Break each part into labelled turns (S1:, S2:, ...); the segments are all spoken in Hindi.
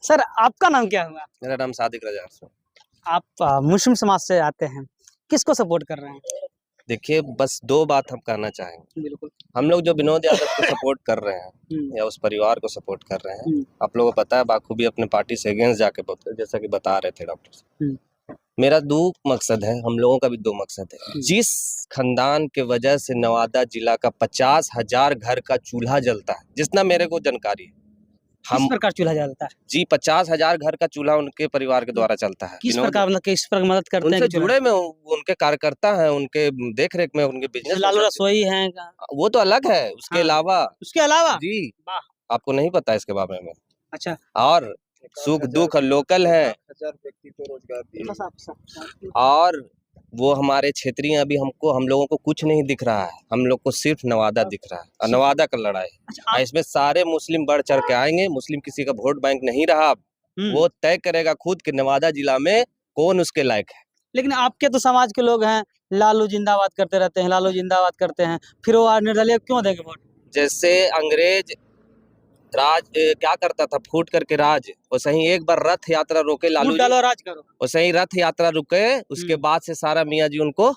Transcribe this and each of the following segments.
S1: सर आपका नाम क्या हुआ?
S2: मेरा नाम सादिक रजा।
S1: आप मुस्लिम समाज से आते हैं, किसको सपोर्ट कर रहे हैं?
S2: देखिए, बस दो बात हम कहना चाहेंगे।
S1: बिल्कुल।
S2: हम लोग जो विनोद यादव को सपोर्ट कर रहे हैं या उस परिवार को सपोर्ट कर रहे हैं, आप लोगों को पता है बाखूबी अपने पार्टी से अगेंस्ट जाके बोलते हैं, जैसा कि बता रहे थे डॉक्टर साहब। मेरा दो मकसद है, हम लोगों का भी दो मकसद है। जिस खानदान के वजह से नवादा जिला का 50,000 घर का चूल्हा जलता है, जितना मेरे को जानकारी है,
S1: किस प्रकार चूल्हा जलता है?
S2: जी 50,000 घर का चूल्हा उनके परिवार के द्वारा चलता है।
S1: किस प्रकार, मतलब किस प्रकार मदद करते हैं?
S2: उनसे जुड़े में उनके कार्यकर्ता हैं, उनके देख रेख में उनके बिजनेस।
S1: लालू रसोई हैं,
S2: वो तो अलग है। उसके अलावा जी आपको नहीं पता इसके बारे में? अच्छा। और सुख दुख लोकल है,
S3: 1000 व्यक्ति को रोजगार दिए।
S2: और वो हमारे क्षेत्रीय अभी हम लोगों को कुछ नहीं दिख रहा है। हम लोग को सिर्फ नवादा दिख रहा है और नवादा का लड़ाई। अच्छा, इसमें सारे मुस्लिम बढ़ चढ़ के आएंगे। मुस्लिम किसी का वोट बैंक नहीं रहा। वो तय करेगा खुद कि नवादा जिला में कौन उसके लायक है।
S1: लेकिन आपके तो समाज के लोग हैं, लालू जिंदाबाद करते रहते हैं, लालू जिंदाबाद करते हैं, फिर वो निर्दलीय क्यों देंगे वोट?
S2: जैसे अंग्रेज राज क्या करता था, फूट करके राज, वैसे ही एक बार रथ यात्रा रोके लालू जी,
S1: राज करो।
S2: वैसे ही रथ यात्रा रुके, उसके बाद से सारा मियाँ जी उनको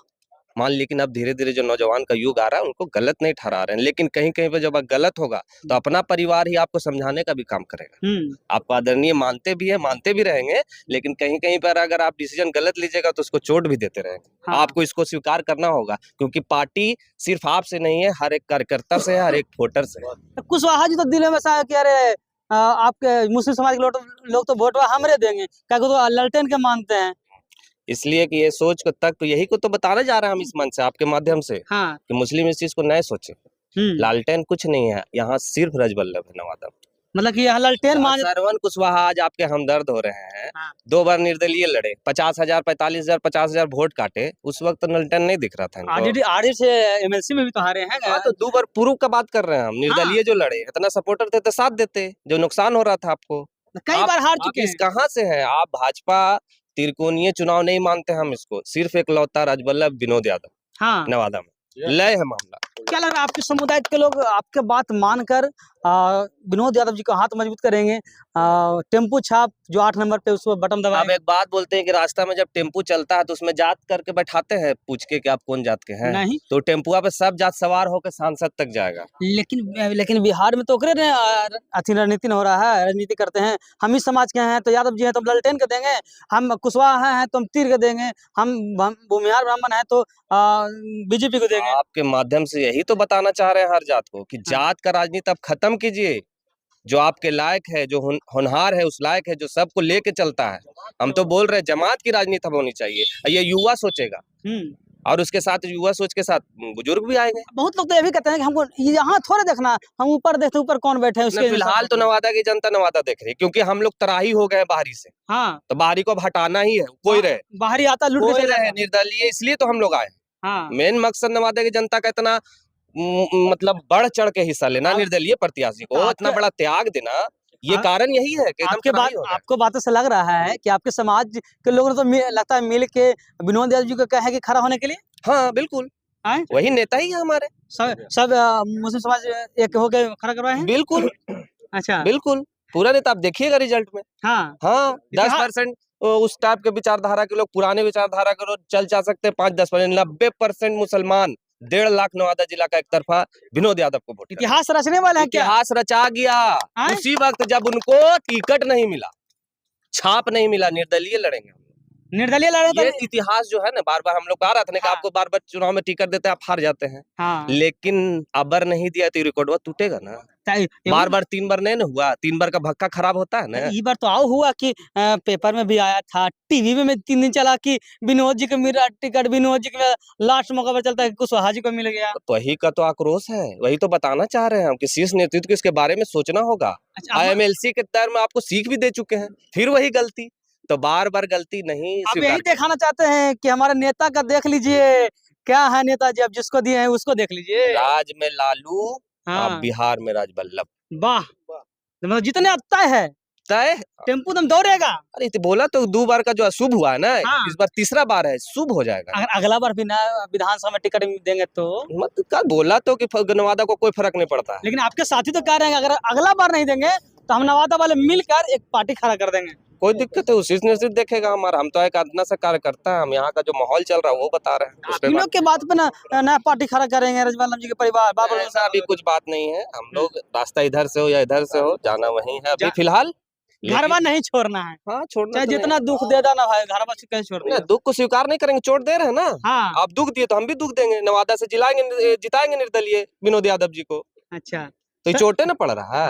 S2: मान। लेकिन अब धीरे धीरे जो नौजवान का युग आ रहा है उनको गलत नहीं ठहरा रहे हैं, लेकिन कहीं कहीं पे जब गलत होगा तो अपना परिवार ही आपको समझाने का भी काम करेगा। आपको आदरणीय मानते भी है, मानते भी रहेंगे, लेकिन कहीं कहीं पर अगर आप डिसीजन गलत लीजिएगा तो उसको चोट भी देते रहेंगे। हाँ। आपको इसको स्वीकार करना होगा, क्योंकि पार्टी सिर्फ आपसे नहीं है, हर एक कार्यकर्ता से है, हर एक वोटर से है।
S1: कुशवाहा जी तो दिल में सा कि अरे आपके मुस्लिम समाज के लोग तो वोट हमरे देंगे, क्या तो ललटेन के मानते हैं।
S2: इसलिए कि ये सोच को तक यही को तो बताने जा रहे हैं हम इस मंच से, आपके माध्यम से। हाँ। कि मुस्लिम इस चीज को नए सोचे। लालटेन कुछ नहीं है, यहाँ सिर्फ रजबल्लभ है नवादा।
S1: मतलब कि यहाँ लालटेन
S2: श्रवण कुशवाहा आज आपके हमदर्द हो रहे हैं। हाँ। 2 बार निर्दलीय लड़े, 50,000 45,000 50,000 वोट काटे, उस वक्त तो लालटेन नहीं दिख रहा था।
S1: आरडी से एमएलसी में भी तो हारे हैं।
S2: हाँ, तो 2 बार पूर्व का बात कर रहे हैं हम। निर्दलीय हाँ। जो लड़े, इतना सपोर्टर थे तो साथ देते, जो नुकसान हो रहा था आपको।
S1: कई बार हार चुके हैं।
S2: कहाँ से है आप? भाजपा त्रिकोणीय चुनाव नहीं मानते हम इसको, सिर्फ एक लौता राजबल्लभ विनोद यादव। हाँ। नवादा में लय है मामला।
S1: क्या लग रहा है आपके समुदाय के लोग आपके बात मानकर विनोद यादव जी को हाथ मजबूत करेंगे? टेम्पू छाप जो 8 नंबर पे उसको बटन दबाएं।
S2: अब एक बात बोलते हैं कि रास्ता में जब टेम्पू चलता है तो उसमें जात करके बैठाते हैं, पूछ के कि आप कौन जात के हैं। नहीं, तो टेम्पुआ पे सब जात सवार होकर सांसद तक जाएगा।
S1: लेकिन बिहार में तो अथी राजनीति हो रहा है, राजनीति करते हैं। हम इस समाज के हैं तो यादव जी हैं तो हम ललटेन के देंगे, हम कुशवाहा हैं तो हम तीर के देंगे, हम भूमिहार ब्राह्मण हैं तो बीजेपी को देंगे।
S2: आपके माध्यम से यही तो बताना चाह रहे हैं हर जात को कि जात का राजनीति अब खत्म कीजिए। जो आपके लायक है, जो होनहार है, उस लायक है, जो सबको लेके चलता है। हम तो बोल रहे हैं जमात की राजनीति अब होनी चाहिए। ये युवा सोचेगा और उसके साथ युवा सोच के साथ बुजुर्ग भी आएंगे।
S1: बहुत लोग तो ये भी कहते हैं कि हमको यहाँ थोड़े देखना, हम ऊपर देखते, ऊपर कौन बैठे हैं उसके।
S2: फिलहाल तो नवादा की जनता नवादा देख रही है, क्योंकि हम लोग तराही हो गए बाहरी से। हाँ। तो बाहरी को अब हटाना ही है, कोई रहे
S1: बाहरी आता लूट के
S2: रहे निर्दलीय, इसलिए तो हम लोग आए। हाँ। मेन मकसद नवादा की जनता का इतना मतलब बढ़ चढ़ के हिस्सा लेना, निर्दलीय प्रत्याशी को इतना बड़ा त्याग देना, ये कारण यही है कि
S1: आपको बातों से लग रहा है कि आपके समाज के लोगों ने तो लगता है मिल के विनोद यादव जी को कहा है कि खड़ा होने के लिए।
S2: हाँ बिल्कुल, वही नेता ही है हमारे।
S1: सब मुस्लिम समाज एक होके खड़ा करवाए हैं।
S2: बिल्कुल। अच्छा, बिल्कुल पूरा नेता आप देखिएगा रिजल्ट में। हाँ हाँ, 10% उस टाइप के विचारधारा के लोग, पुराने विचारधारा के लोग चल जा सकते हैं, 5-10%। 90% मुसलमान, 1.5 लाख नवादा जिला का एक तरफा विनोद यादव को वोट।
S1: इतिहास रचने वाले हैं क्या?
S2: इतिहास रचा गया उसी वक्त जब उनको टिकट नहीं मिला, छाप नहीं मिला। निर्दलीय लड़ेंगे, निर्दलीय लड़े। ये इतिहास जो है ना, बार बार हम लोग कह रहा था ना कि आपको बार बार चुनाव में टिकट देते हैं, आप हार जाते हैं। हाँ। लेकिन अबर नहीं दिया तो रिकॉर्ड टूटेगा ना। बार बार 3 बार नहीं ना हुआ, 3 बार का भक्का खराब होता है ना।
S1: ये बार तो आओ हुआ कि पेपर में भी आया था, टीवी में 3 दिन चला कि विनोद जी को मिला टिकट, विनोद जी का लास्ट मौका पर चलता है कुशवाहा जी को मिल गया।
S2: तो वही का तो आक्रोश है, वही तो बताना चाह रहे हैं हम कि शीर्ष नेतृत्व को इसके बारे में सोचना होगा। IMLC के दर में आपको सीख भी दे चुके हैं, फिर वही गलती, तो बार बार गलती नहीं।
S1: आप यही दिखाना चाहते हैं कि हमारे नेता का देख लीजिए क्या है नेताजी, अब जिसको दिए हैं उसको देख लीजिए।
S2: राज में लालू, हाँ। बिहार में राजबल्लभ।
S1: वाह, मतलब जितने अब तय है, तय टेम्पू दम दौड़ेगा।
S2: अरे तो बोला तो 2 बार का जो शुभ हुआ है ना, हाँ। इस बार तीसरा बार है, शुभ हो जाएगा।
S1: अगर अगला बार भी ना विधानसभा में टिकट देंगे तो
S2: मत का बोला तो कि नवादा को कोई फर्क नहीं पड़ता है।
S1: लेकिन आपके साथी तो कह रहे हैं अगर अगला बार नहीं देंगे तो हम नवादा वाले मिलकर एक पार्टी खड़ा कर देंगे।
S2: कोई दिक्कत है, उसी निश्चित देखेगा हमारा। हम तो एक अपना सा कार्यकर्ता है, हम यहाँ का जो माहौल चल रहा है वो बता रहे हैं। उस पे
S1: इन लोग के बात पे ना नया पार्टी खड़ा करेंगे रजवाल जी के परिवार बाबर
S2: ऐसा अभी कुछ बात नहीं है। हम लोग रास्ता इधर से हो या इधर से हो, जाना वहीं है अभी फिलहाल।
S1: घरवा नहीं छोड़ना है,
S2: हाँ, छोड़ना
S1: चाहे
S2: तो
S1: जितना दुख दे देना भाई, घरवा से कैसे छोड़
S2: नहीं।
S1: दिया।
S2: दुख को स्वीकार नहीं करेंगे, चोट दे रहे हैं ना।
S1: हाँ
S2: आप दुख दिए तो हम भी दुख देंगे। नवादा से जिताएंगे निर्दलीय विनोद यादव जी को,
S1: अच्छा
S2: तो ये चोटें ना पड़ रहा है।